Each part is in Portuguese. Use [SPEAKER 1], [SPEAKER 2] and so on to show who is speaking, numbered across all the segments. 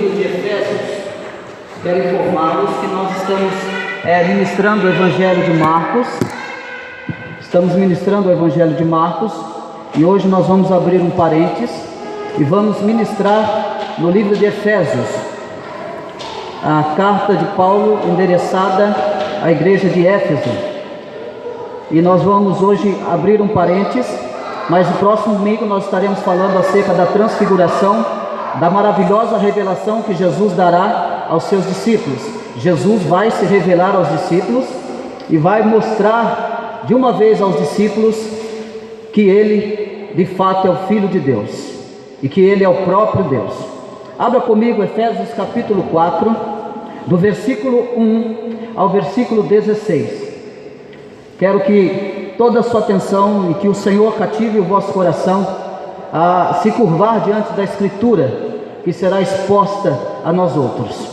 [SPEAKER 1] livro de Efésios, quero informá-los que nós estamos ministrando o Evangelho de Marcos. Estamos ministrando o Evangelho de Marcos e hoje nós vamos abrir um parênteses e vamos ministrar no livro de Efésios, a carta de Paulo endereçada à igreja de Éfeso. E nós vamos hoje abrir um parênteses, mas no próximo domingo nós estaremos falando acerca da transfiguração, da maravilhosa revelação que Jesus dará aos seus discípulos. Jesus vai se revelar aos discípulos e vai mostrar de uma vez aos discípulos que ele de fato é o Filho de Deus e que ele é o próprio Deus. Abra comigo Efésios capítulo 4, do versículo 1 ao versículo 16. Quero que toda a sua atenção e que o Senhor cative o vosso coração a se curvar diante da Escritura que será exposta a nós outros.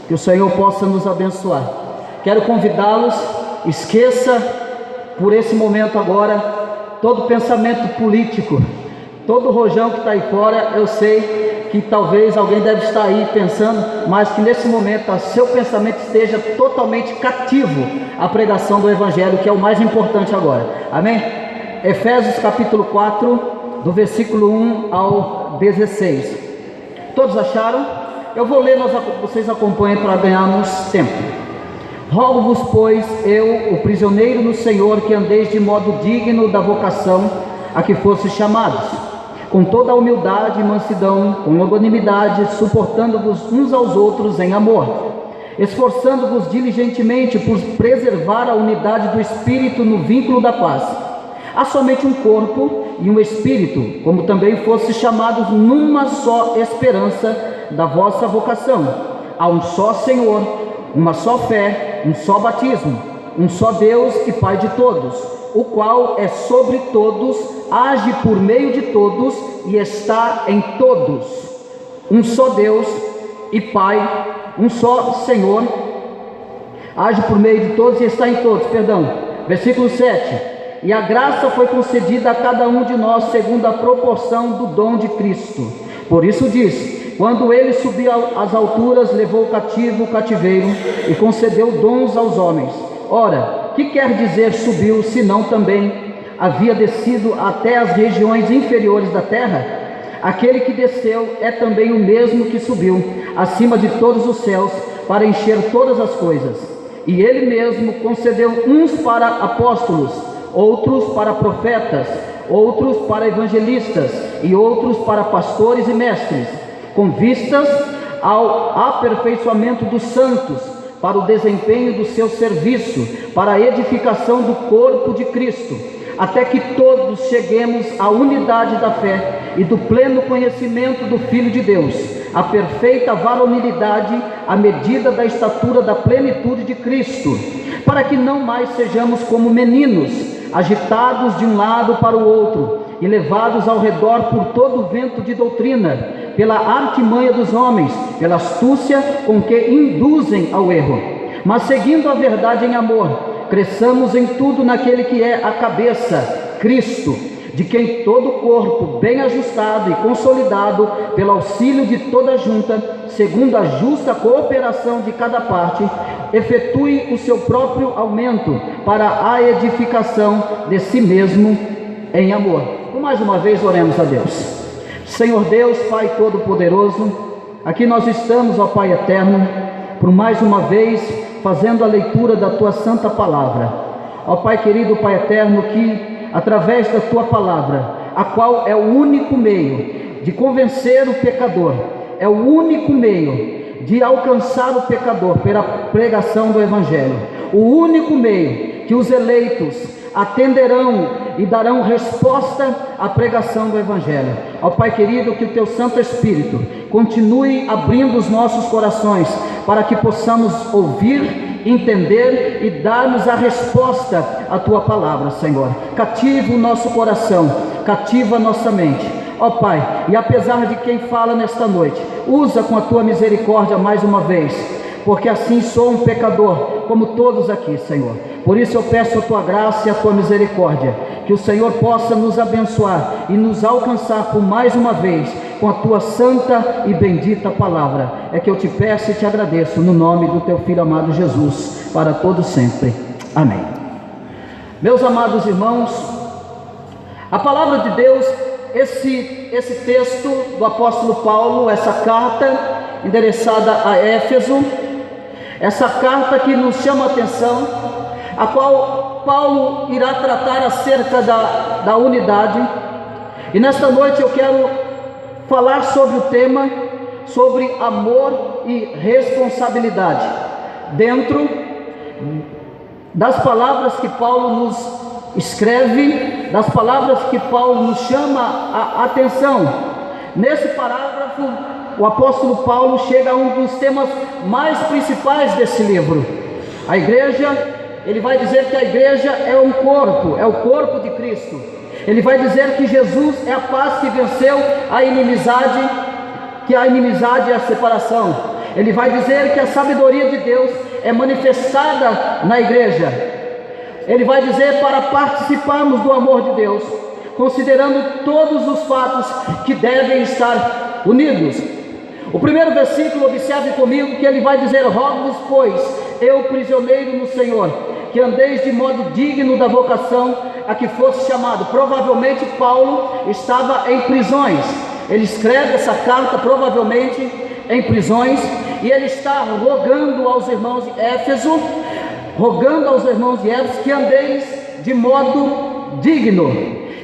[SPEAKER 1] Que o Senhor possa nos abençoar. Quero convidá-los, esqueça por esse momento agora todo pensamento político, todo rojão que está aí fora. Eu sei que talvez alguém deve estar aí pensando, mas que nesse momento seu pensamento esteja totalmente cativo à pregação do Evangelho, que é o mais importante agora. Amém? Efésios capítulo 4, do versículo 1 ao 16. Todos acharam? Eu vou ler, vocês acompanhem para ganharmos tempo. Rogo-vos, pois, eu, o prisioneiro no Senhor, que andeis de modo digno da vocação a que fostes chamados, com toda a humildade e mansidão, com longanimidade, suportando-vos uns aos outros em amor, esforçando-vos diligentemente por preservar a unidade do Espírito no vínculo da paz. Há somente um corpo e um Espírito, como também fostes chamados numa só esperança da vossa vocação. Há um só Senhor, uma só fé, um só batismo, um só Deus e Pai de todos, o qual é sobre todos, age por meio de todos e está em todos. Um só Deus e Pai, um só Senhor, age por meio de todos e está em todos. Versículo 7. E a graça foi concedida a cada um de nós segundo a proporção do dom de Cristo. Por isso diz: quando ele subiu às alturas, levou cativo o cativeiro e concedeu dons aos homens. Ora, que quer dizer subiu, senão também havia descido até as regiões inferiores da terra? Aquele que desceu é também o mesmo que subiu acima de todos os céus para encher todas as coisas. E ele mesmo concedeu uns para apóstolos, outros para profetas, outros para evangelistas e outros para pastores e mestres, com vistas ao aperfeiçoamento dos santos, para o desempenho do seu serviço, para a edificação do corpo de Cristo, até que todos cheguemos à unidade da fé e do pleno conhecimento do Filho de Deus, a perfeita varonilidade, à medida da estatura da plenitude de Cristo, para que não mais sejamos como meninos, agitados de um lado para o outro e levados ao redor por todo o vento de doutrina, pela artimanha dos homens, pela astúcia com que induzem ao erro, mas seguindo a verdade em amor, cresçamos em tudo naquele que é a cabeça, Cristo, de quem todo o corpo, bem ajustado e consolidado pelo auxílio de toda junta, segundo a justa cooperação de cada parte, efetue o seu próprio aumento para a edificação de si mesmo em amor. Mais uma vez oremos a Deus. Senhor Deus, Pai Todo-Poderoso, aqui nós estamos, ó Pai Eterno, por mais uma vez fazendo a leitura da Tua Santa Palavra. Ó Pai querido, Pai Eterno, que através da Tua Palavra, a qual é o único meio de convencer o pecador, é o único meio de alcançar o pecador pela pregação do Evangelho, o único meio que os eleitos atenderão e darão resposta à pregação do Evangelho. Ó Pai querido, que o Teu Santo Espírito continue abrindo os nossos corações para que possamos ouvir, entender e darmos a resposta à Tua Palavra, Senhor. Cativa o nosso coração, cativa a nossa mente. Ó Pai, e apesar de quem fala nesta noite, usa com a Tua misericórdia mais uma vez porque assim sou um pecador, como todos aqui, Senhor. Por isso eu peço a Tua graça e a Tua misericórdia, que o Senhor possa nos abençoar e nos alcançar por mais uma vez, com a Tua santa e bendita palavra. É que eu te peço e te agradeço, no nome do Teu Filho amado Jesus, para todo sempre. Amém. Meus amados irmãos, a palavra de Deus, esse texto do apóstolo Paulo, essa carta endereçada a Éfeso, essa carta que nos chama a atenção, a qual Paulo irá tratar acerca da unidade. E nesta noite eu quero falar sobre o tema, sobre amor e responsabilidade, dentro das palavras que Paulo nos escreve, das palavras que Paulo nos chama a atenção. Nesse parágrafo, o apóstolo Paulo chega a um dos temas mais principais desse livro. A igreja, ele vai dizer que a igreja é um corpo, é o corpo de Cristo. Ele vai dizer que Jesus é a paz que venceu a inimizade, que a inimizade é a separação. Ele vai dizer que a sabedoria de Deus é manifestada na igreja. Ele vai dizer para participarmos do amor de Deus, considerando todos os fatos que devem estar unidos. O primeiro versículo, observe comigo, que ele vai dizer: rogo-vos, pois, eu prisioneiro no Senhor, que andeis de modo digno da vocação a que fosse chamado. Provavelmente Paulo estava em prisões. Ele escreve essa carta provavelmente em prisões, e ele está rogando aos irmãos de Éfeso, que andeis de modo digno.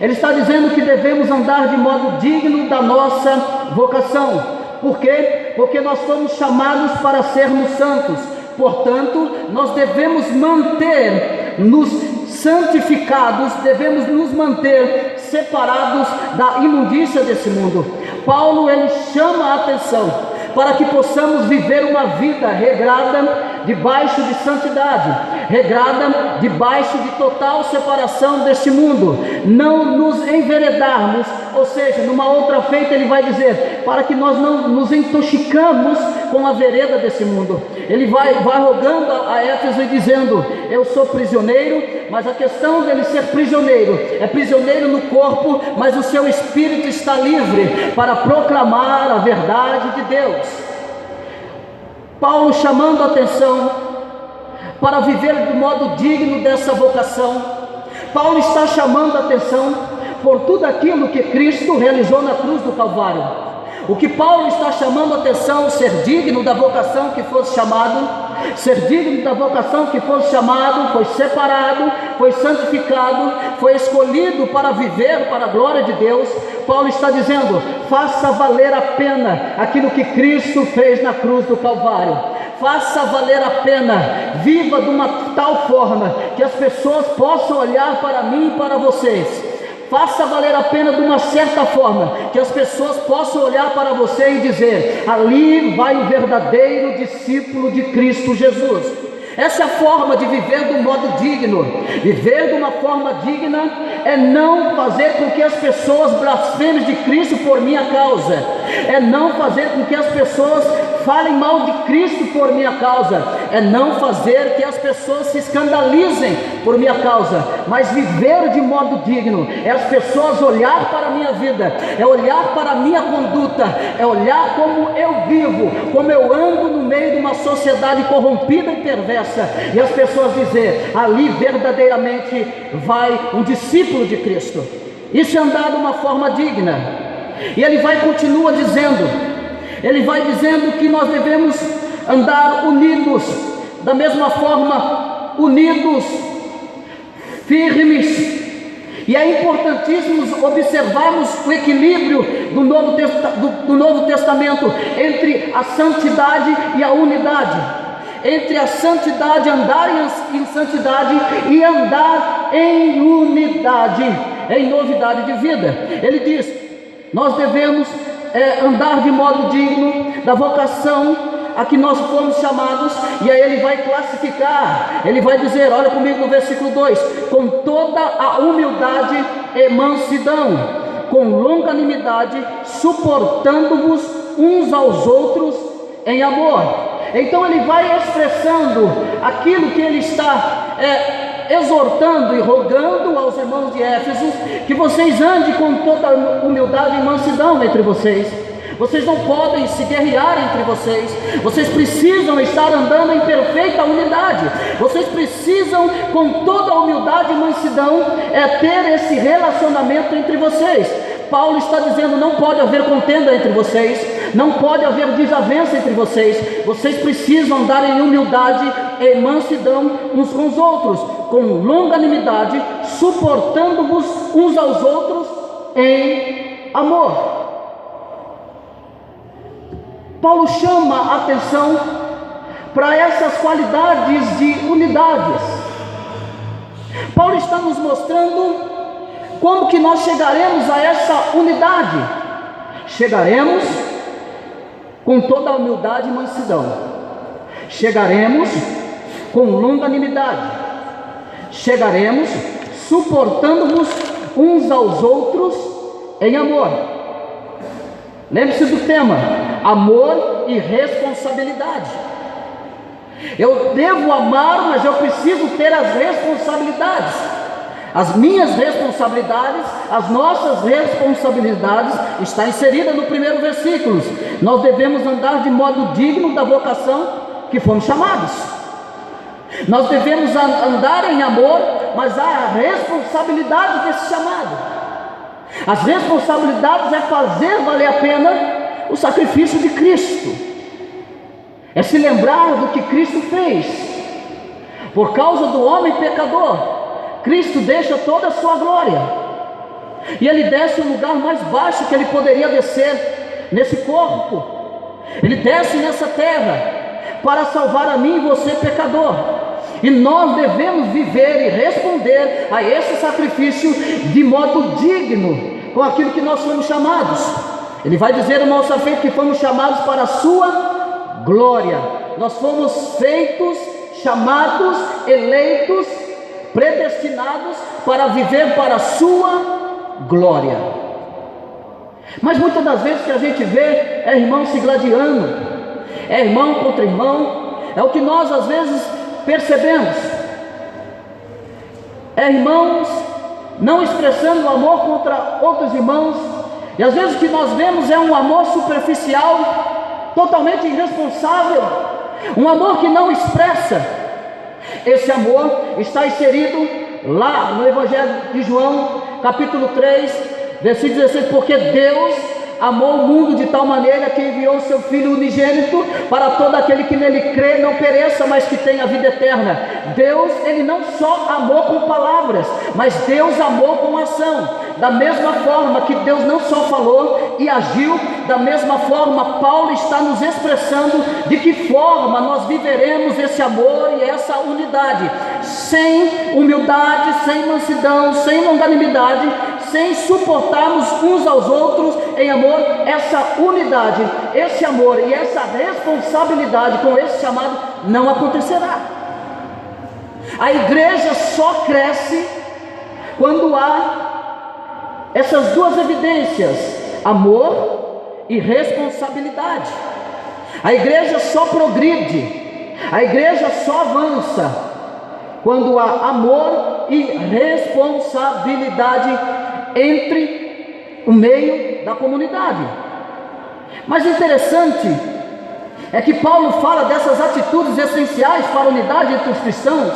[SPEAKER 1] Ele está dizendo que devemos andar de modo digno da nossa vocação. Por quê? Porque nós fomos chamados para sermos santos. Portanto, nós devemos manter-nos santificados, devemos nos manter separados da imundícia desse mundo. Paulo, ele chama a atenção para que possamos viver uma vida regrada debaixo de santidade, regrada debaixo de total separação deste mundo, não nos enveredarmos, ou seja, numa outra feita ele vai dizer, para que nós não nos intoxicamos com a vereda desse mundo. Ele vai rogando a Éfeso e dizendo: eu sou prisioneiro, mas a questão dele ser prisioneiro, é prisioneiro no corpo, mas o seu espírito está livre para proclamar a verdade de Deus. Paulo chamando a atenção para viver de modo digno dessa vocação. Paulo está chamando a atenção por tudo aquilo que Cristo realizou na cruz do Calvário. O que Paulo está chamando a atenção, ser digno da vocação que fosse chamado, ser digno da vocação que fosse chamado, foi separado, foi santificado, foi escolhido para viver para a glória de Deus. Paulo está dizendo: faça valer a pena aquilo que Cristo fez na cruz do Calvário. Faça valer a pena, viva de uma tal forma que as pessoas possam olhar para mim e para vocês. Faça valer a pena de uma certa forma, que as pessoas possam olhar para você e dizer: ali vai o verdadeiro discípulo de Cristo Jesus. Essa é a forma de viver de um modo digno. Viver de uma forma digna é não fazer com que as pessoas blasfemem de Cristo por minha causa, é não fazer com que as pessoas falem mal de Cristo por minha causa, é não fazer que as pessoas se escandalizem por minha causa, mas viver de modo digno é as pessoas olhar para a minha vida, é olhar para a minha conduta, é olhar como eu vivo, como eu ando no meio de uma sociedade corrompida e perversa, e as pessoas dizer: ali verdadeiramente vai um discípulo de Cristo. Isso é andar de uma forma digna. E ele continua dizendo, ele vai dizendo que nós devemos andar unidos, da mesma forma, unidos, firmes. E é importantíssimo observarmos o equilíbrio do Novo Testamento entre a santidade e a unidade, entre a santidade, andar em santidade, e andar em unidade, em novidade de vida. Ele diz: nós devemos andar de modo digno da vocação a que nós fomos chamados. E aí ele vai classificar, ele vai dizer, olha comigo no versículo 2: com toda a humildade e mansidão, com longanimidade, suportando-vos uns aos outros em amor. Então ele vai expressando aquilo que ele está exortando e rogando aos irmãos de Éfeso, que vocês andem com toda humildade e mansidão entre vocês. Vocês não podem se guerrear entre vocês. Vocês precisam estar andando em perfeita unidade. Vocês precisam, com toda a humildade e mansidão, ter esse relacionamento entre vocês. Paulo está dizendo: não pode haver contenda entre vocês, não pode haver desavença entre vocês. Vocês precisam andar em humildade e mansidão uns com os outros, com longanimidade, suportando-vos uns aos outros em amor. Paulo chama a atenção para essas qualidades de unidades. Paulo está nos mostrando como que nós chegaremos a essa unidade. Chegaremos com toda a humildade e mansidão. Chegaremos com longanimidade. Chegaremos suportando-nos uns aos outros em amor. Lembre-se do tema: amor e responsabilidade. Eu devo amar, mas eu preciso ter as responsabilidades. As minhas responsabilidades, as nossas responsabilidades, está inserida no primeiro versículo. Nós devemos andar de modo digno da vocação que fomos chamados. Nós devemos andar em amor, mas há a responsabilidade desse chamado. As responsabilidades é fazer valer a pena o sacrifício de Cristo, é se lembrar do que Cristo fez. Por causa do homem pecador, Cristo deixa toda a sua glória, e Ele desce o lugar mais baixo que Ele poderia descer nesse corpo. Ele desce nessa terra para salvar a mim e você, pecador. E nós devemos viver e responder a esse sacrifício de modo digno, com aquilo que nós fomos chamados. Ele vai dizer, irmão Safeito, que fomos chamados para a sua glória. Nós fomos feitos, chamados, eleitos, predestinados para viver para a sua glória. Mas muitas das vezes que a gente vê é irmão se gladiando, é irmão contra irmão, é o que nós às vezes percebemos. É irmãos não expressando amor contra outros irmãos, e às vezes o que nós vemos é um amor superficial, totalmente irresponsável, um amor que não expressa. Esse amor está inserido lá no Evangelho de João, capítulo 3, versículo 16, porque Deus amou o mundo de tal maneira que enviou o seu Filho unigênito para todo aquele que nele crê não pereça, mas que tenha vida eterna. Deus, Ele não só amou com palavras, mas Deus amou com ação. Da mesma forma que Deus não só falou e agiu, da mesma forma Paulo está nos expressando de que forma nós viveremos esse amor e essa unidade. Sem humildade, sem mansidão, sem longanimidade, sem suportarmos uns aos outros em amor, essa unidade, esse amor e essa responsabilidade com esse chamado não acontecerá. A igreja só cresce quando há essas duas evidências, amor e responsabilidade. A igreja só progride, a igreja só avança quando há amor e responsabilidade entre o meio da comunidade. Mas interessante é que Paulo fala dessas atitudes essenciais para a unidade entre os cristãos,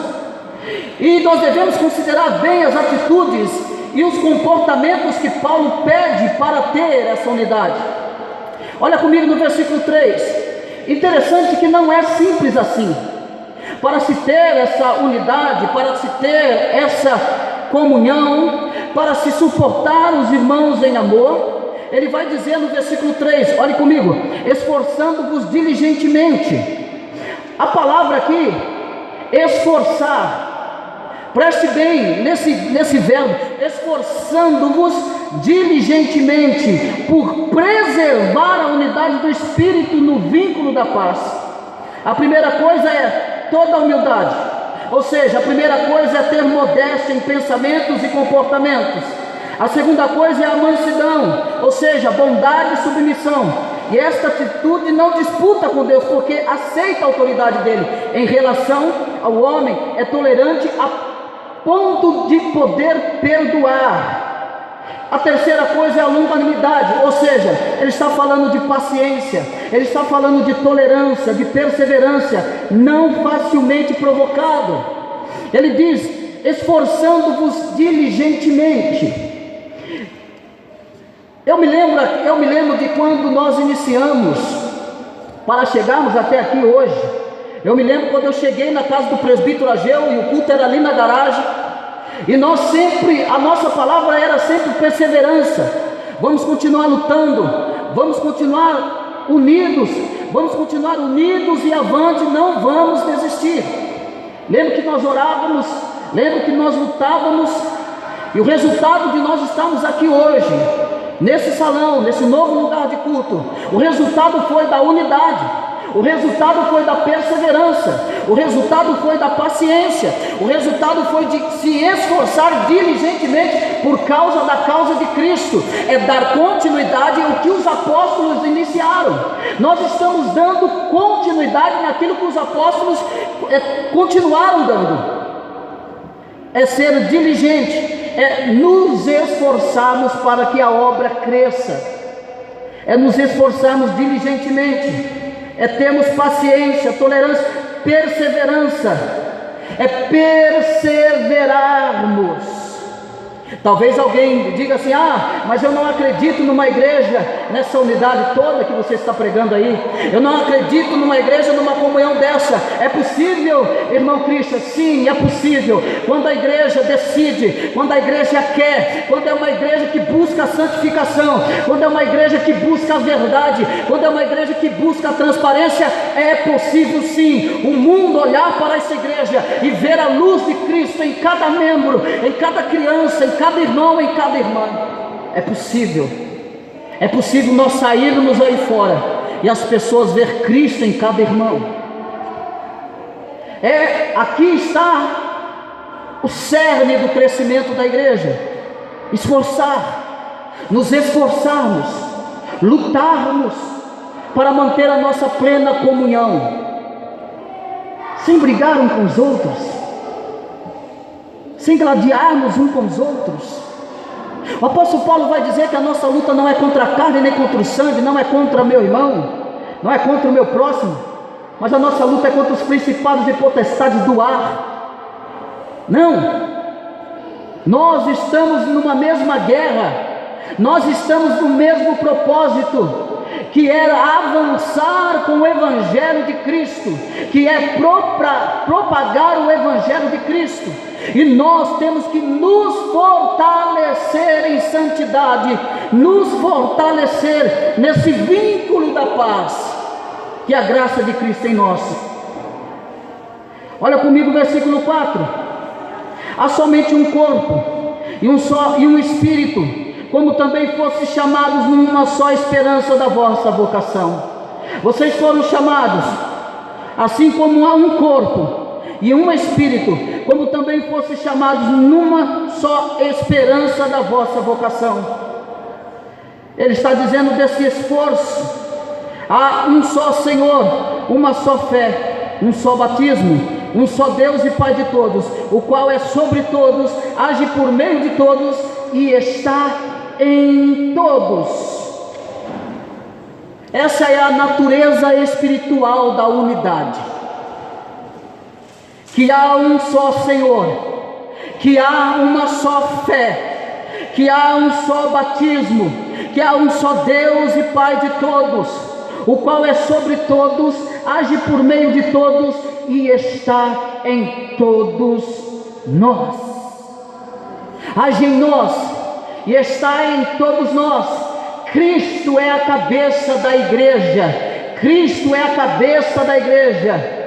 [SPEAKER 1] e nós devemos considerar bem as atitudes e os comportamentos que Paulo pede para ter essa unidade. Olha comigo no versículo 3. Interessante que não é simples assim. Para se ter essa unidade, para se ter essa comunhão, para se suportar os irmãos em amor, ele vai dizer no versículo 3, olhe comigo, esforçando-vos diligentemente. A palavra aqui, esforçar, preste bem nesse verbo, esforçando-vos diligentemente por preservar a unidade do Espírito no vínculo da paz. A primeira coisa é toda a humildade, ou seja, a primeira coisa é ter modéstia em pensamentos e comportamentos. A segunda coisa é a mansidão, ou seja, bondade e submissão. E esta atitude não disputa com Deus, porque aceita a autoridade dele. Em relação ao homem, é tolerante a ponto de poder perdoar. A terceira coisa é a longanimidade, ou seja, ele está falando de paciência, ele está falando de tolerância, de perseverança, não facilmente provocado. Ele diz: esforçando-vos diligentemente. Eu me lembro de quando nós iniciamos, para chegarmos até aqui hoje. Eu me lembro quando eu cheguei na casa do presbítero Ageu, e o culto era ali na garagem, e nós sempre, a nossa palavra era sempre perseverança. Vamos continuar lutando, vamos continuar unidos e avante, não vamos desistir. Lembro que nós orávamos, lembro que nós lutávamos, e o resultado de nós estarmos aqui hoje, nesse salão, nesse novo lugar de culto, o resultado foi da unidade, o resultado foi da perseverança, o resultado foi da paciência, o resultado foi de se esforçar diligentemente por causa da causa de Cristo, é dar continuidade ao que os apóstolos iniciaram. Nós estamos dando continuidade naquilo que os apóstolos continuaram dando, é ser diligente, é nos esforçarmos para que a obra cresça, é nos esforçarmos diligentemente, é termos paciência, tolerância, perseverança, é perseverarmos. Talvez alguém diga assim: mas eu não acredito numa igreja, nessa unidade toda que você está pregando aí, eu não acredito numa igreja, numa comunhão dessa. É possível, irmão Cristian? Sim, é possível, quando a igreja decide, quando a igreja quer, quando é uma igreja que busca a santificação, quando é uma igreja que busca a verdade, quando é uma igreja que busca a transparência. É possível sim, o mundo olhar para essa igreja e ver a luz de Cristo em cada membro, em cada criança, em cada irmão, em cada irmã. É possível nós sairmos aí fora e as pessoas ver Cristo em cada irmão. Aqui está o cerne do crescimento da igreja: nos esforçarmos, lutarmos para manter a nossa plena comunhão, sem brigar uns com os outros, sem gladiarmos uns com os outros. O apóstolo Paulo vai dizer que a nossa luta não é contra a carne nem contra o sangue, não é contra meu irmão, não é contra o meu próximo, mas a nossa luta é contra os principados e potestades do ar. Não, nós estamos numa mesma guerra, nós estamos no mesmo propósito, que era avançar com o Evangelho de Cristo, que é propagar o Evangelho de Cristo. E nós temos que nos fortalecer em santidade, nos fortalecer nesse vínculo da paz, que é a graça de Cristo em nós. Olha comigo o versículo 4: há somente um corpo e um espírito, como também fossem chamados numa só esperança da vossa vocação. Vocês foram chamados, assim como há um corpo e um espírito, como também fossem chamados numa só esperança da vossa vocação. Ele está dizendo desse esforço. Há um só Senhor, uma só fé, um só batismo, um só Deus e Pai de todos, o qual é sobre todos, age por meio de todos e está em todos. Essa é a natureza espiritual da unidade. Que há um só Senhor, que há uma só fé, que há um só batismo, que há um só Deus e Pai de todos, o qual é sobre todos, age por meio de todos e está em todos nós. Age em nós e está em todos nós. Cristo é a cabeça da igreja, Cristo é a cabeça da igreja,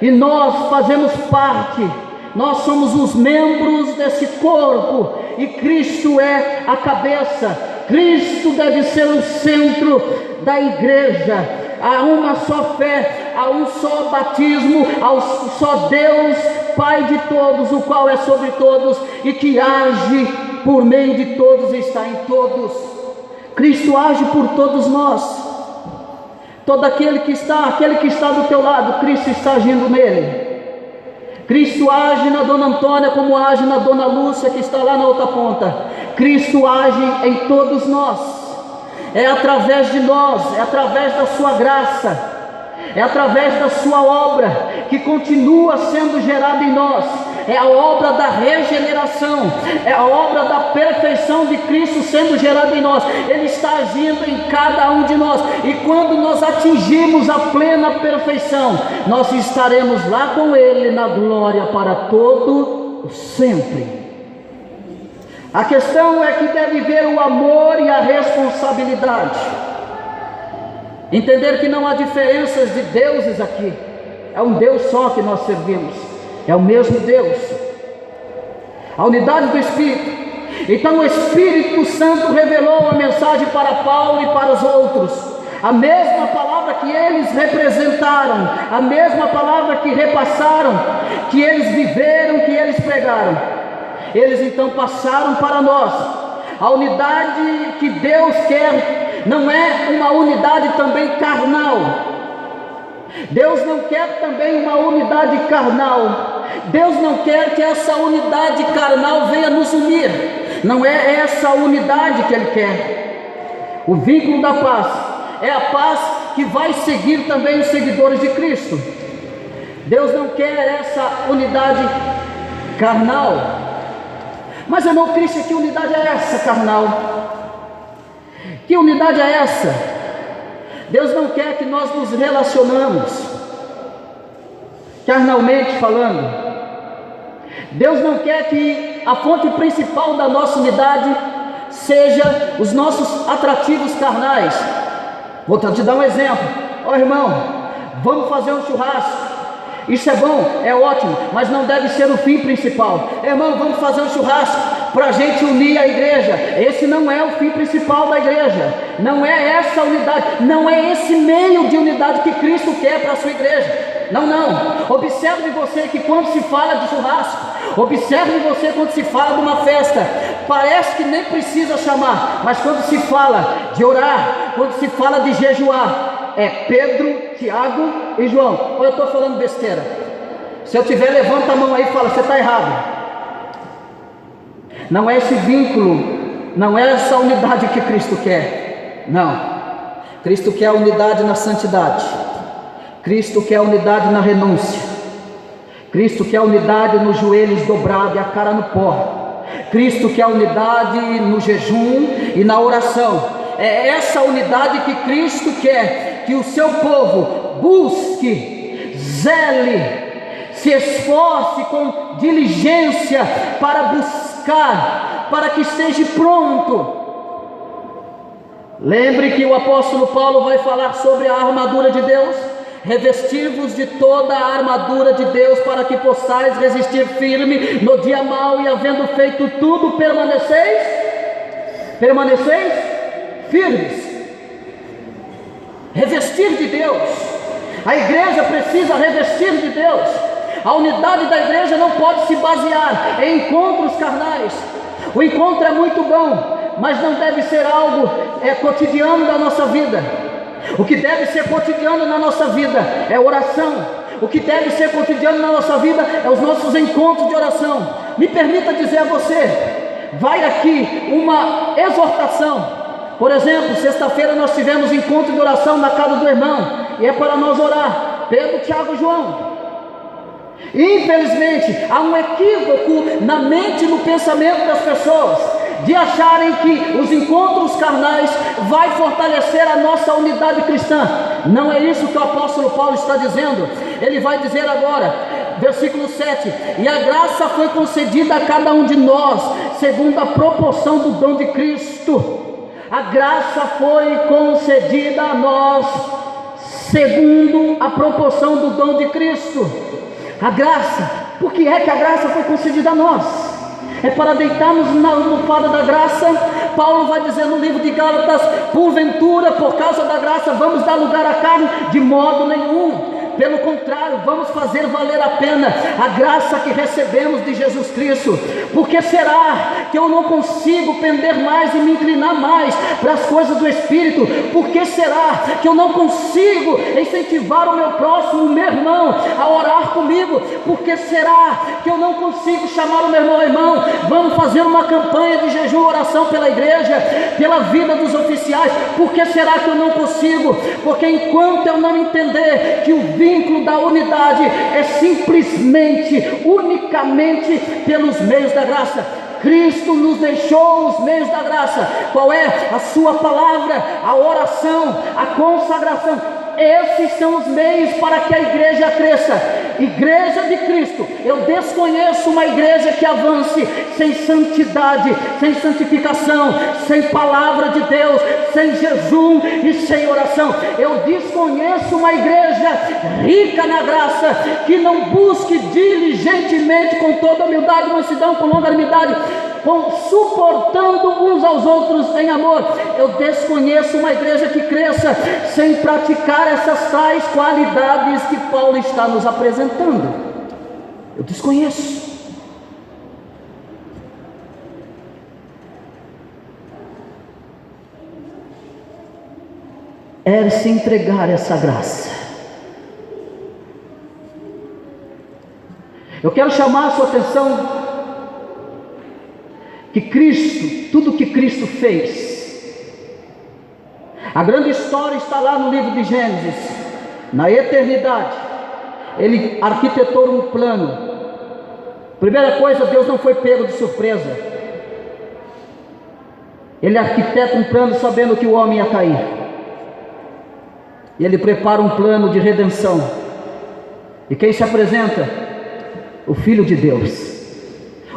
[SPEAKER 1] e nós fazemos parte, nós somos os membros desse corpo, e Cristo é a cabeça. Cristo deve ser o centro da igreja. Há uma só fé, há um só batismo, há um só Deus, Pai de todos, o qual é sobre todos e que age por meio de todos e está em todos. Cristo age por todos nós. Todo aquele que está do teu lado, Cristo está agindo nele. Cristo age na Dona Antônia como age na Dona Lúcia, que está lá na outra ponta. Cristo age em todos nós. É através de nós, é através da sua graça, é através da sua obra que continua sendo gerada em nós. É a obra da regeneração, é a obra da perfeição de Cristo sendo gerada em nós. Ele está agindo em cada um de nós, e quando nós atingimos a plena perfeição, nós estaremos lá com Ele na glória para todo sempre. A questão é que deve ver o amor e a responsabilidade, entender que não há diferenças de deuses aqui, é um Deus só que nós servimos, é o mesmo Deus, a unidade do Espírito. Então o Espírito Santo revelou a mensagem para Paulo e para os outros, a mesma palavra que eles representaram, a mesma palavra que repassaram, que eles viveram, que eles pregaram. Eles então passaram para nós. A unidade que Deus quer não é uma unidade também carnal. Deus não quer também uma unidade carnal. Deus não quer que essa unidade carnal venha nos unir. Não é essa unidade que Ele quer. O vínculo da paz é a paz que vai seguir também os seguidores de Cristo. Deus não quer essa unidade carnal. Mas, irmão Cristo, que unidade é essa carnal? Que unidade é essa? Deus não quer que nós nos relacionamos carnalmente falando. Deus não quer que a fonte principal da nossa unidade seja os nossos atrativos carnais. Vou te dar um exemplo. Ó irmão, vamos fazer um churrasco. Isso é bom, é ótimo, mas não deve ser o fim principal. Irmão, vamos fazer um churrasco para a gente unir a igreja. Esse não é o fim principal da igreja. Não é essa unidade, não é esse meio de unidade que Cristo quer para a sua igreja. Não, não. Observe você que quando se fala de churrasco, observe você quando se fala de uma festa, parece que nem precisa chamar, mas quando se fala de orar, quando se fala de jejuar, é Pedro, Tiago e João. Ou eu estou falando besteira? Se eu tiver, levanta a mão aí e fala, você está errado. Não é esse vínculo, não é essa unidade que Cristo quer. Não. Cristo quer a unidade na santidade. Cristo quer a unidade na renúncia. Cristo quer a unidade nos joelhos dobrados e a cara no pó. Cristo quer a unidade no jejum e na oração. É essa unidade que Cristo quer que o seu povo busque, zele, se esforce com diligência para buscar, para que esteja pronto. Lembre que o apóstolo Paulo vai falar sobre a armadura de Deus. Revestir-vos de toda a armadura de Deus, para que possais resistir firme no dia mau, e havendo feito tudo, permaneceis firmes. Revestir de Deus. A igreja precisa revestir de Deus. A unidade da igreja não pode se basear em encontros carnais. O encontro é muito bom, mas não deve ser algo cotidiano da nossa vida. O que deve ser cotidiano na nossa vida é oração. O que deve ser cotidiano na nossa vida é os nossos encontros de oração. Me permita dizer a você, vai aqui uma exortação. Por exemplo, sexta-feira nós tivemos encontro de oração na casa do irmão, e é para nós orar, Pedro, Tiago e João. Infelizmente, há um equívoco na mente e no pensamento das pessoas, de acharem que os encontros carnais vai fortalecer a nossa unidade cristã. Não é isso que o apóstolo Paulo está dizendo. Ele vai dizer agora, versículo 7, e a graça foi concedida a cada um de nós, segundo a proporção do dom de Cristo. A graça foi concedida a nós, segundo a proporção do dom de Cristo. A graça, por que é que a graça foi concedida a nós? É para deitarmos na almofada da graça. Paulo vai dizer no livro de Gálatas, porventura, por causa da graça, vamos dar lugar à carne? De modo nenhum. pelo contrário, vamos fazer valer a pena a graça que recebemos de Jesus Cristo. Por que será que eu não consigo pender mais e me inclinar mais para as coisas do Espírito? Por que será que eu não consigo incentivar o meu próximo, o meu irmão, a orar comigo? Por que será que eu não consigo chamar o meu irmão? Irmão, vamos fazer uma campanha de jejum e oração pela igreja, pela vida dos oficiais. Por que será que eu não consigo? Porque enquanto eu não entender que o vínculo da unidade é simplesmente, unicamente pelos meios da graça. Cristo nos deixou os meios da graça. Qual é? A sua palavra, a oração, a consagração. Esses são os meios para que a igreja cresça. Igreja de Cristo, eu desconheço uma igreja que avance sem santidade, sem santificação, sem palavra de Deus, sem jejum e sem oração. Eu desconheço uma igreja rica na graça, que não busque diligentemente, com toda humildade, mansidão, com longanimidade, suportando uns aos outros em amor. Eu desconheço uma igreja que cresça sem praticar essas tais qualidades que Paulo está nos apresentando. Eu desconheço. É se entregar essa graça. Eu quero chamar a sua atenção que Cristo, tudo que Cristo fez, a grande história está lá no livro de Gênesis. Na eternidade, Ele arquitetou um plano. Primeira coisa, Deus não foi pego de surpresa. Ele arquiteta um plano sabendo que o homem ia cair. E Ele prepara um plano de redenção. E quem se apresenta? O Filho de Deus.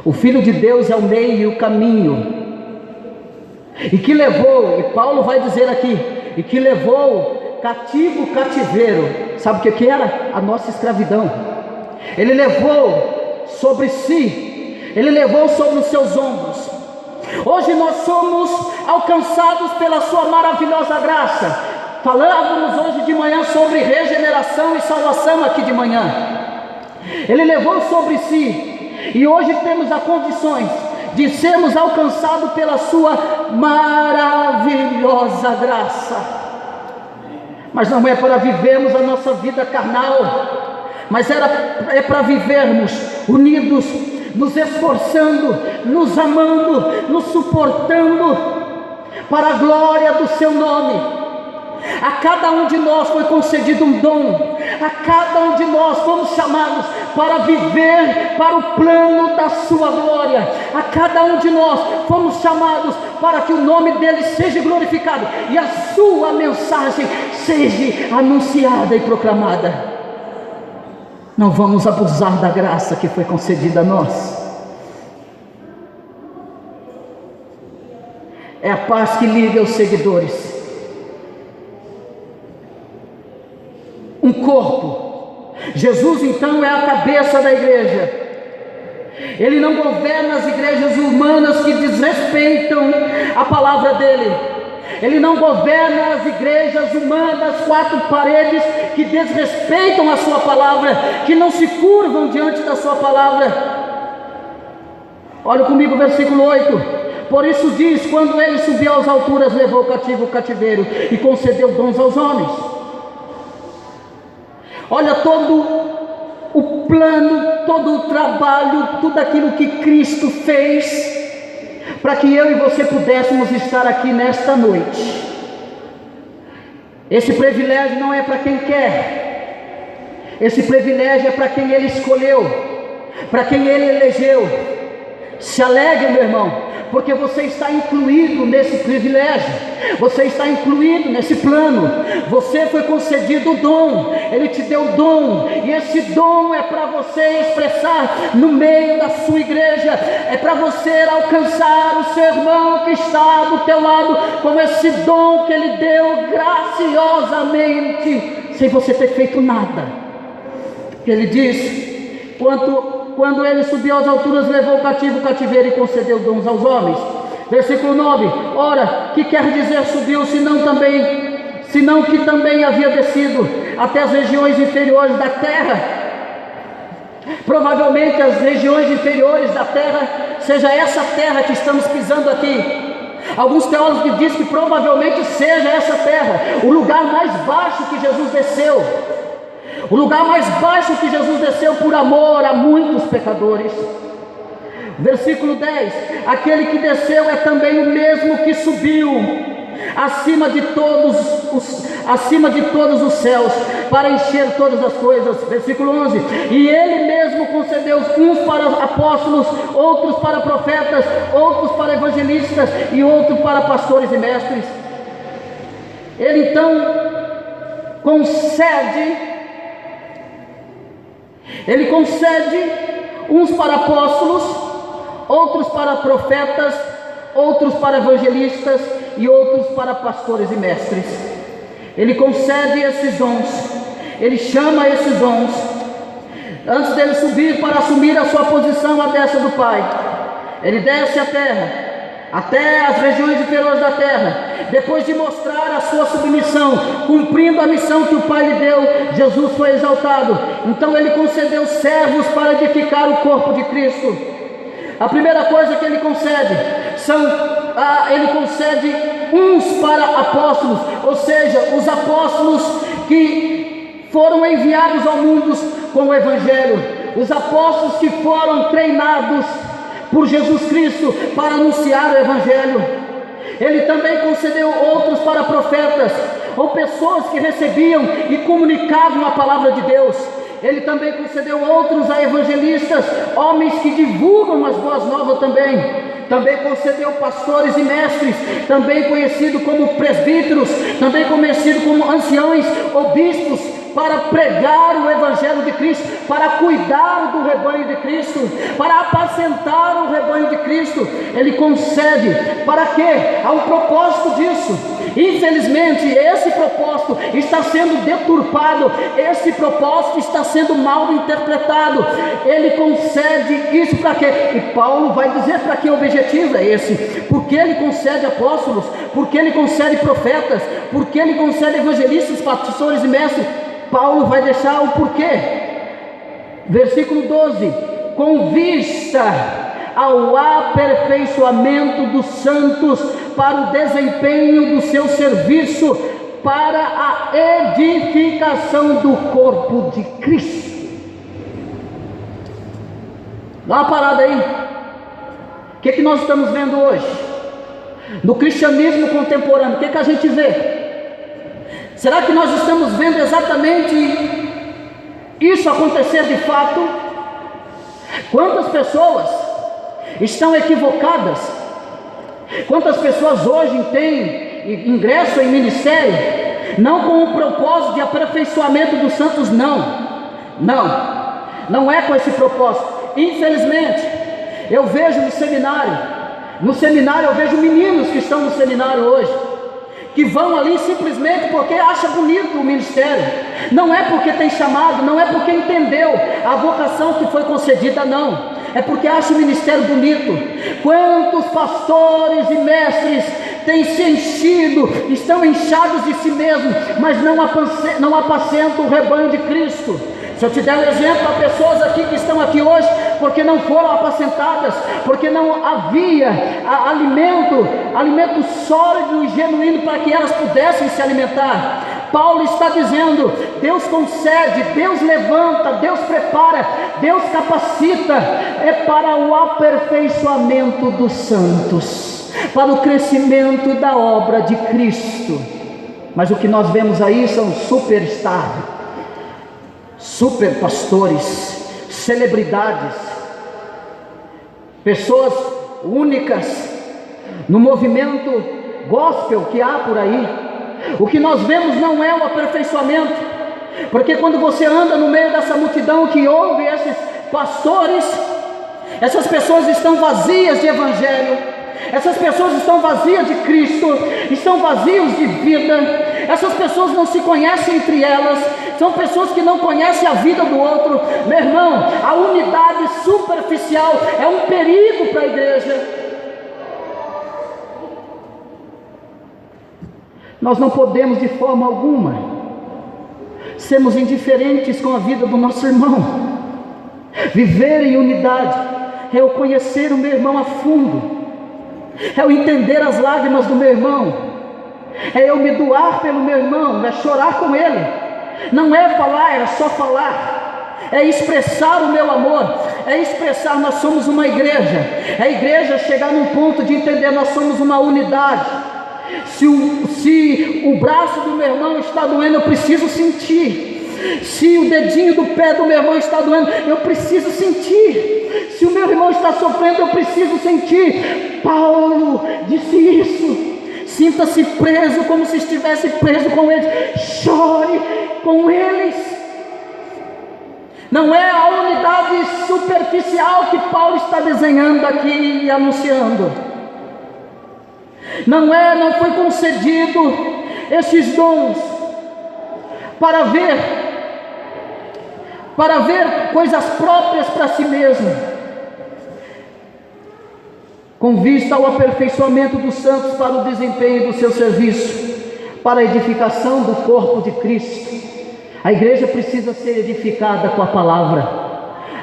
[SPEAKER 1] O Filho de Deus é o meio e o caminho, e que levou, e Paulo vai dizer aqui, e que levou cativo o cativeiro. Sabe o que era? A nossa escravidão. Ele levou sobre si, Ele levou sobre os seus ombros. Hoje nós somos alcançados pela sua maravilhosa graça. Falávamos hoje de manhã sobre regeneração e salvação aqui de manhã. Ele levou sobre si. E hoje temos as condições de sermos alcançados pela sua maravilhosa graça. Mas não é para vivermos a nossa vida carnal, mas é para vivermos unidos, nos esforçando, nos amando, nos suportando, para a glória do seu nome. A cada um de nós foi concedido um dom. A cada um de nós fomos chamados para viver para o plano da sua glória. A cada um de nós fomos chamados para que o nome dele seja glorificado e a sua mensagem seja anunciada e proclamada. Não vamos abusar da graça que foi concedida a nós. É a paz que liga os seguidores. Um corpo. Jesus então é a cabeça da igreja. Ele não governa as igrejas humanas que desrespeitam a palavra dele. Ele não governa as igrejas humanas, quatro paredes, que desrespeitam a sua palavra, que não se curvam diante da sua palavra. Olha comigo o versículo 8. Por isso diz: quando ele subiu às alturas, levou cativo o cativeiro e concedeu dons aos homens. Olha todo o plano, todo o trabalho, tudo aquilo que Cristo fez para que eu e você pudéssemos estar aqui nesta noite. Esse privilégio não é para quem quer, esse privilégio é para quem Ele escolheu, para quem Ele elegeu. Se alegre, meu irmão, porque você está incluído nesse privilégio, você está incluído nesse plano. Você foi concedido o dom, Ele te deu o dom, e esse dom é para você expressar no meio da sua igreja, é para você alcançar o seu irmão que está do teu lado com esse dom que Ele deu graciosamente, sem você ter feito nada. Ele diz: quando ele subiu às alturas, levou o cativo o cativeiro e concedeu dons senão que também havia descido até as regiões inferiores da terra. Provavelmente as regiões inferiores da terra seja essa terra que estamos pisando aqui. Alguns teólogos dizem que provavelmente seja essa terra, o lugar mais baixo que Jesus desceu. O lugar mais baixo que Jesus desceu por amor a muitos pecadores. Versículo 10: aquele que desceu é também o mesmo que subiu acima de todos os céus, para encher todas as coisas. Versículo 11: e ele mesmo concedeu uns para apóstolos, outros para profetas, outros para evangelistas e outros para pastores e mestres. Ele então concede uns para apóstolos, outros para profetas, outros para evangelistas e outros para pastores e mestres. Ele concede esses dons, ele chama esses dons, antes dele subir para assumir a sua posição à destra do Pai. Ele desce à terra, até as regiões inferiores da terra, depois de mostrar a sua submissão, cumprindo a missão que o Pai lhe deu. Jesus foi exaltado, então ele concedeu servos para edificar o corpo de Cristo. A primeira coisa que ele concede ele concede uns para apóstolos, ou seja, os apóstolos que foram enviados ao mundo com o Evangelho, os apóstolos que foram treinados por Jesus Cristo para anunciar o Evangelho. Ele também concedeu outros para profetas, ou pessoas que recebiam e comunicavam a palavra de Deus. Ele também concedeu outros a evangelistas, homens que divulgam as boas novas também. Também concedeu pastores e mestres, também conhecido como presbíteros, também conhecido como anciões ou bispos, para pregar o Evangelho de Cristo, para cuidar do rebanho de Cristo, para apacentar o rebanho de Cristo. Ele concede, para quê? Há um propósito disso. Infelizmente esse propósito está sendo deturpado, esse propósito está sendo mal interpretado. Ele concede isso para quê? E Paulo vai dizer para que objetivo é esse. Porque ele concede apóstolos, porque ele concede profetas, porque ele concede evangelistas, pastores e mestres. Paulo vai deixar o porquê. Versículo 12: com vista ao aperfeiçoamento dos santos, para o desempenho do seu serviço, para a edificação do corpo de Cristo. Dá uma parada aí. O que nós estamos vendo hoje? No cristianismo contemporâneo, o que a gente vê? Será que nós estamos vendo exatamente isso acontecer de fato? Quantas pessoas estão equivocadas? Quantas pessoas hoje ingressam em ministério, não com o propósito de aperfeiçoamento dos santos? Não é com esse propósito. Infelizmente, eu vejo no seminário eu vejo meninos que estão no seminário hoje, que vão ali simplesmente porque acha bonito o ministério, não é porque tem chamado, não é porque entendeu a vocação que foi concedida, não, é porque acha o ministério bonito. Quantos pastores e mestres têm se enchido, estão inchados de si mesmos, mas não apacentam o rebanho de Cristo? Se eu te der um exemplo, há pessoas aqui que estão aqui hoje porque não foram apacentadas, porque não havia alimento sólido e genuíno para que elas pudessem se alimentar. Paulo está dizendo: Deus concede, Deus levanta, Deus prepara, Deus capacita, é para o aperfeiçoamento dos santos, para o crescimento da obra de Cristo. Mas o que nós vemos aí são superstars, super pastores, celebridades, pessoas únicas no movimento gospel que há por aí. O que nós vemos não é o aperfeiçoamento, porque quando você anda no meio dessa multidão que ouve esses pastores, essas pessoas estão vazias de evangelho, essas pessoas estão vazias de Cristo, estão vazios de vida. Essas pessoas não se conhecem entre elas, são pessoas que não conhecem a vida do outro. Meu irmão, a unidade superficial é um perigo para a igreja. Nós não podemos de forma alguma sermos indiferentes com a vida do nosso irmão. Viver em unidade é eu conhecer o meu irmão a fundo, é eu entender as lágrimas do meu irmão, é eu me doar pelo meu irmão, é chorar com ele. Não é falar, é só falar, é expressar o meu amor, é expressar. Nós somos uma igreja, é a igreja chegar num ponto de entender, nós somos uma unidade. Se o braço do meu irmão está doendo, eu preciso sentir. Se o dedinho do pé do meu irmão está doendo, eu preciso sentir. Se o meu irmão está sofrendo, eu preciso sentir. Paulo disse isso. Sinta-se preso como se estivesse preso com eles. Chore com eles. Não é a unidade superficial que Paulo está desenhando aqui e anunciando. Não foi concedido esses dons para ver coisas próprias para si mesmo, com vista ao aperfeiçoamento dos santos para o desempenho do seu serviço, para a edificação do corpo de Cristo. A igreja precisa ser edificada com a palavra,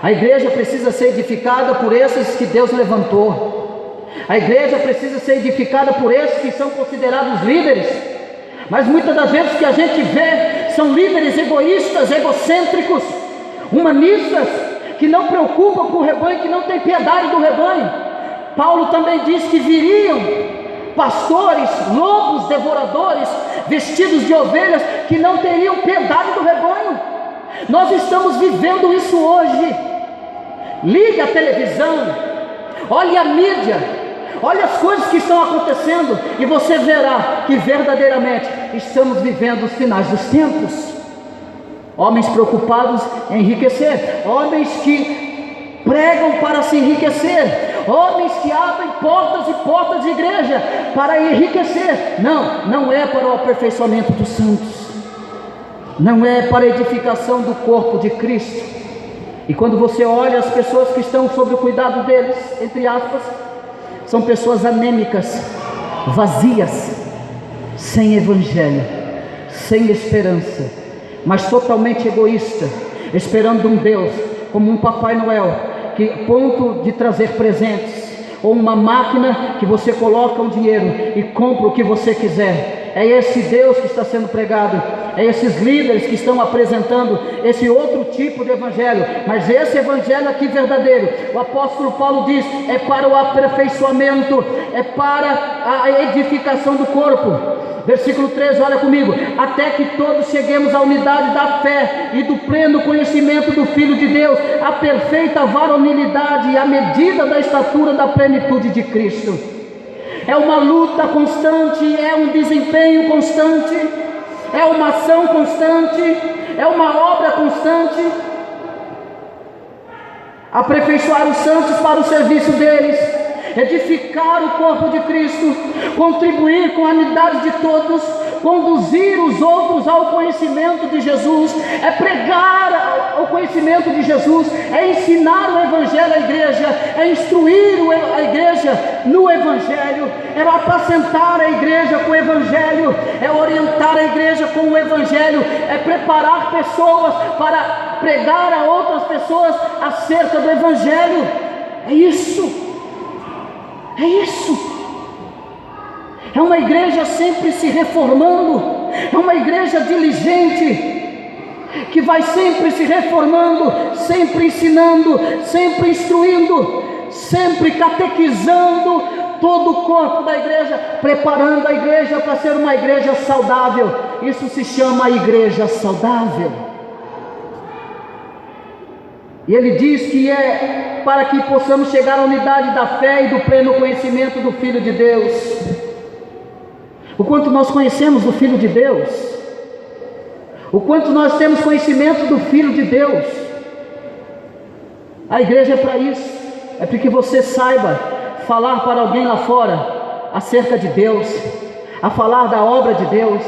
[SPEAKER 1] a igreja precisa ser edificada por esses que Deus levantou, a igreja precisa ser edificada por esses que são considerados líderes. Mas muitas das vezes que a gente vê são líderes egoístas, egocêntricos, humanistas, que não preocupam com o rebanho, que não têm piedade do rebanho. Paulo também diz que viriam pastores, lobos devoradores, vestidos de ovelhas, que não teriam piedade do rebanho. Nós estamos vivendo isso hoje. Ligue a televisão, olhe a mídia, olhe as coisas que estão acontecendo, e você verá que verdadeiramente estamos vivendo os finais dos tempos. Homens preocupados em enriquecer, homens que pregam para se enriquecer, homens que abrem portas e portas de igreja para enriquecer. Não é para o aperfeiçoamento dos santos, não é para a edificação do corpo de Cristo. E quando você olha as pessoas que estão sob o cuidado deles, entre aspas, são pessoas anêmicas, vazias, sem evangelho, sem esperança, mas totalmente egoísta, esperando um Deus como um Papai Noel, que a ponto de trazer presentes, ou uma máquina que você coloca um dinheiro e compra o que você quiser. É esse Deus que está sendo pregado, é esses líderes que estão apresentando esse outro tipo de evangelho. Mas esse evangelho aqui verdadeiro, o apóstolo Paulo diz, é para o aperfeiçoamento, é para a edificação do corpo. Versículo 13, olha comigo: até que todos cheguemos à unidade da fé e do pleno conhecimento do Filho de Deus, a perfeita varonilidade e a medida da estatura da plenitude de Cristo. É uma luta constante, é um desempenho constante, é uma ação constante, é uma obra constante. Aperfeiçoar os santos para o serviço deles, edificar o corpo de Cristo, contribuir com a unidade de todos, conduzir os outros ao conhecimento de Jesus, é pregar o conhecimento de Jesus, é ensinar o Evangelho à igreja, é instruir a igreja no Evangelho, é apacentar a igreja com o Evangelho, é orientar a igreja com o Evangelho, é preparar pessoas para pregar a outras pessoas acerca do Evangelho. É isso. É isso. É uma igreja sempre se reformando, é uma igreja diligente, que vai sempre se reformando, sempre ensinando, sempre instruindo, sempre catequizando todo o corpo da igreja, preparando a igreja para ser uma igreja saudável. Isso se chama igreja saudável. E ele diz que é para que possamos chegar à unidade da fé e do pleno conhecimento do Filho de Deus. O quanto nós conhecemos do Filho de Deus, o quanto nós temos conhecimento do Filho de Deus. A igreja é para isso, é para que você saiba falar para alguém lá fora acerca de Deus, a falar da obra de Deus,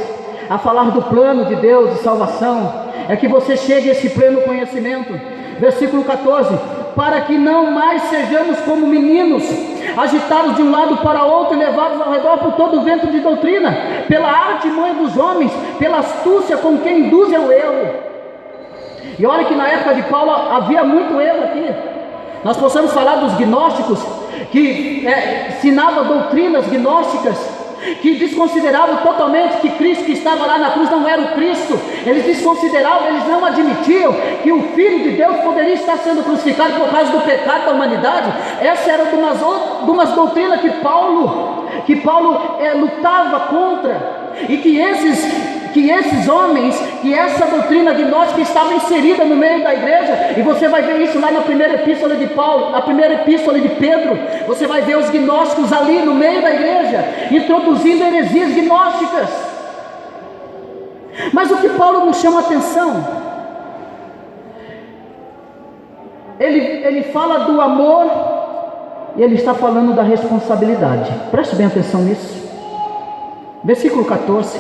[SPEAKER 1] a falar do plano de Deus de salvação, é que você chegue a esse pleno conhecimento. Versículo 14: para que não mais sejamos como meninos, agitados de um lado para outro e levados ao redor por todo o vento de doutrina, pela artimanha dos homens, pela astúcia com que induzem ao erro. E olha que na época de Paulo havia muito erro aqui. Nós possamos falar dos gnósticos, que ensinavam doutrinas gnósticas, que desconsideravam totalmente que Cristo que estava lá na cruz não era o Cristo. Eles desconsideravam, eles não admitiam que o Filho de Deus poderia estar sendo crucificado por causa do pecado da humanidade. Essa era de umas doutrinas que Paulo lutava contra, e que esses homens, que essa doutrina gnóstica estava inserida no meio da igreja. E você vai ver isso lá na primeira epístola de Paulo, na primeira epístola de Pedro. Você vai ver os gnósticos ali no meio da igreja, introduzindo heresias gnósticas. Mas o que Paulo nos chama a atenção, ele fala do amor, e ele está falando da responsabilidade. Preste bem atenção nisso. Versículo 14: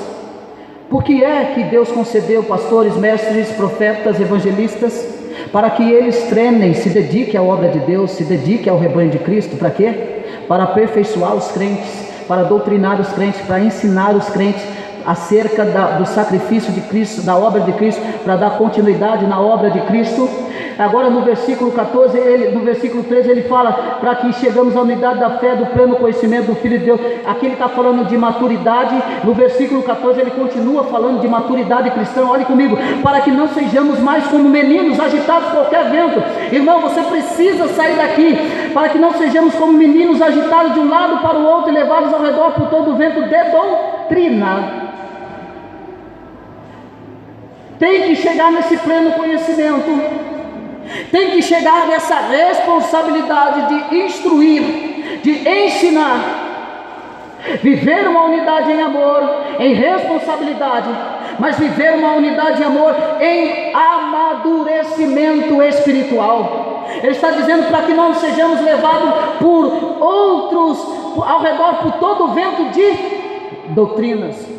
[SPEAKER 1] por que é que Deus concedeu pastores, mestres, profetas, evangelistas, para que eles treinem, se dediquem à obra de Deus, se dediquem ao rebanho de Cristo? Para quê? Para aperfeiçoar os crentes, para doutrinar os crentes, para ensinar os crentes acerca do sacrifício de Cristo, da obra de Cristo, para dar continuidade na obra de Cristo. Agora no versículo 14, no versículo 13 ele fala, para que chegamos à unidade da fé, do pleno conhecimento do Filho de Deus. Aqui ele está falando de maturidade. No versículo 14 ele continua falando de maturidade cristã. Olhe comigo: para que não sejamos mais como meninos, agitados por qualquer vento. Irmão, você precisa sair daqui, para que não sejamos como meninos, agitados de um lado para o outro e levados ao redor por todo o vento de doutrina. Tem que chegar nesse pleno conhecimento, tem que chegar nessa responsabilidade de instruir, de ensinar, viver uma unidade em amor, em responsabilidade, mas viver uma unidade em amor em amadurecimento espiritual. Ele está dizendo para que não sejamos levados por outros ao redor por todo o vento de doutrinas.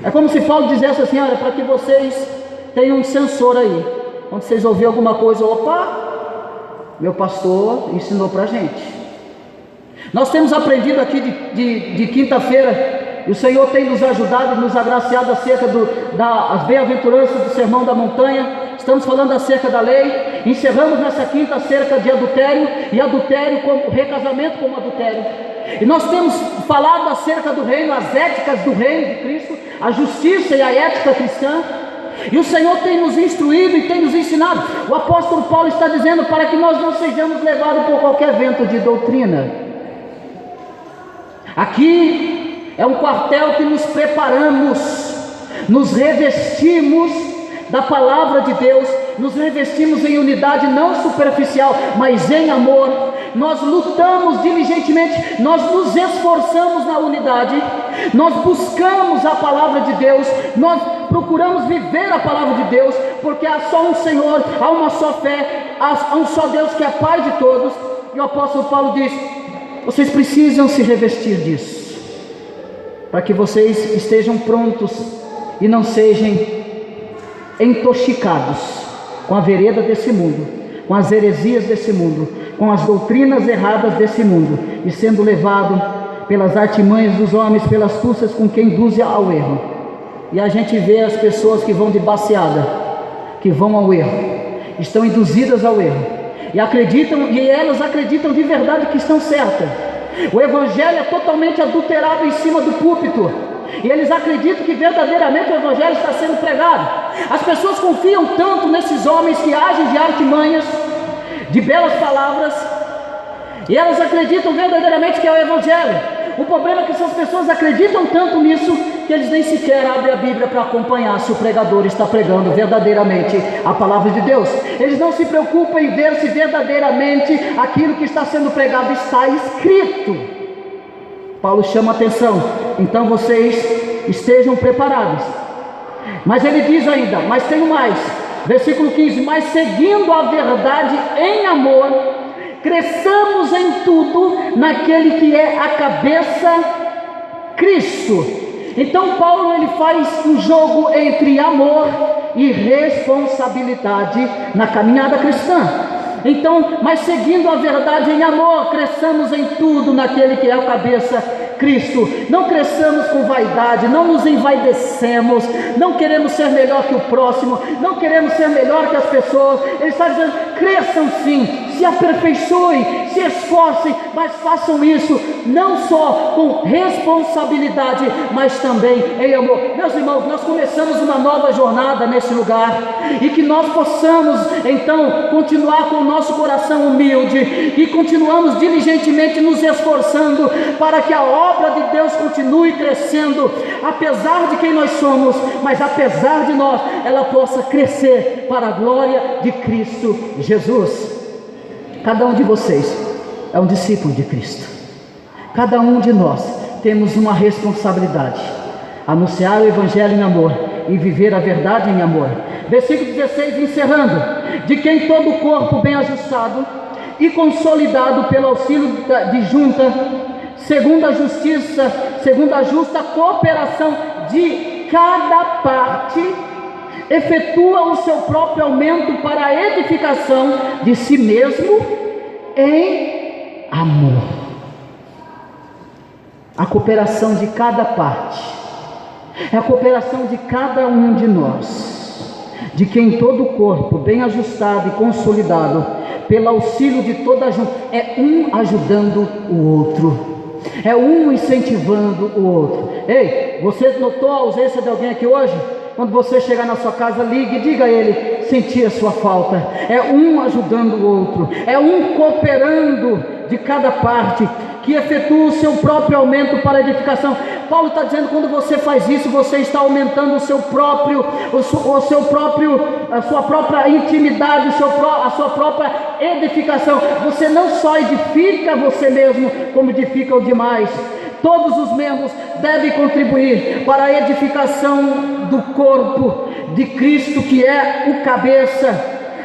[SPEAKER 1] É como se Paulo dissesse assim: olha, para que vocês tenham um sensor aí, quando vocês ouvirem alguma coisa, opa, meu pastor ensinou para a gente. Nós temos aprendido aqui de quinta-feira, e o Senhor tem nos ajudado e nos agraciado acerca das bem-aventuranças do Sermão da Montanha. Estamos falando acerca da lei. Encerramos nessa quinta acerca de adultério, e adultério como recasamento como adultério. E nós temos falado acerca do reino, as éticas do reino de Cristo, a justiça e a ética cristã. E o Senhor tem nos instruído e tem nos ensinado. O apóstolo Paulo está dizendo para que nós não sejamos levados por qualquer vento de doutrina. Aqui é um quartel que nos preparamos, nos revestimos da palavra de Deus, nos revestimos em unidade não superficial, mas em amor. Nós lutamos diligentemente, nós nos esforçamos na unidade, nós buscamos a palavra de Deus, nós procuramos viver a palavra de Deus, porque há só um Senhor, há uma só fé, há um só Deus que é Pai de todos. E o apóstolo Paulo diz: vocês precisam se revestir disso, para que vocês estejam prontos e não sejam intoxicados com a vereda desse mundo, com as heresias desse mundo, com as doutrinas erradas desse mundo, e sendo levado pelas artimanhas dos homens, pelas astúcias com que induzem ao erro. E a gente vê as pessoas que vão de baseada, que vão ao erro, estão induzidas ao erro, e acreditam, e elas acreditam de verdade que estão certas. O evangelho é totalmente adulterado em cima do púlpito, e eles acreditam que verdadeiramente o evangelho está sendo pregado. As pessoas confiam tanto nesses homens que agem de artimanhas, de belas palavras, e elas acreditam verdadeiramente que é o evangelho. O problema é que essas pessoas acreditam tanto nisso que eles nem sequer abrem a Bíblia para acompanhar se o pregador está pregando verdadeiramente a palavra de Deus. Eles não se preocupam em ver se verdadeiramente aquilo que está sendo pregado está escrito. Paulo chama a atenção: então vocês estejam preparados. Mas ele diz ainda, mas tem mais, versículo 15: mas seguindo a verdade em amor, cresçamos em tudo naquele que é a cabeça, Cristo. Então Paulo ele faz um jogo entre amor e responsabilidade na caminhada cristã. Então, mas seguindo a verdade em amor, cresçamos em tudo naquele que é a cabeça, Cristo. Não cresçamos com vaidade, não nos envaidecemos, não queremos ser melhor que o próximo, não queremos ser melhor que as pessoas. Ele está dizendo: cresçam sim, se aperfeiçoem, se esforcem, mas façam isso não só com responsabilidade, mas também em amor. Meus irmãos, nós começamos uma nova jornada nesse lugar, e que nós possamos então continuar com o nosso coração humilde, e continuamos diligentemente nos esforçando para que a obra de Deus continue crescendo, apesar de quem nós somos, mas apesar de nós, ela possa crescer para a glória de Cristo Jesus. Cada um de vocês é um discípulo de Cristo. Cada um de nós temos uma responsabilidade: anunciar o Evangelho em amor e viver a verdade em amor. Versículo 16, encerrando: de quem todo o corpo bem ajustado e consolidado pelo auxílio de junta, segundo a justiça, segundo a justa cooperação de cada parte, efetua o seu próprio aumento para a edificação de si mesmo em amor. A cooperação de cada parte é a cooperação de cada um de nós, de quem todo o corpo bem ajustado e consolidado pelo auxílio de toda a junta, é um ajudando o outro, é um incentivando o outro. Ei, você notou a ausência de alguém aqui hoje? Quando você chegar na sua casa, ligue e diga a ele: senti a sua falta. É um ajudando o outro, é um cooperando de cada parte, que efetua o seu próprio aumento para a edificação. Paulo está dizendo: quando você faz isso, você está aumentando a sua própria intimidade, a sua própria edificação. Você não só edifica você mesmo, como edifica o demais. Todos os membros devem contribuir para a edificação do corpo de Cristo, que é o cabeça.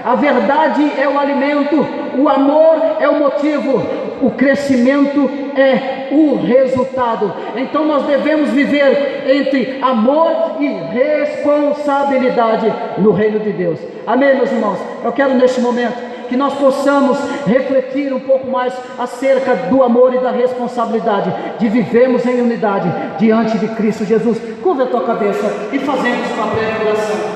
[SPEAKER 1] A verdade é o alimento, o amor é o motivo, o crescimento é o resultado. Então nós devemos viver entre amor e responsabilidade no reino de Deus. Amém, meus irmãos? Eu quero neste momento que nós possamos refletir um pouco mais acerca do amor e da responsabilidade de vivermos em unidade diante de Cristo Jesus. Curva a tua cabeça e fazemos uma breve oração.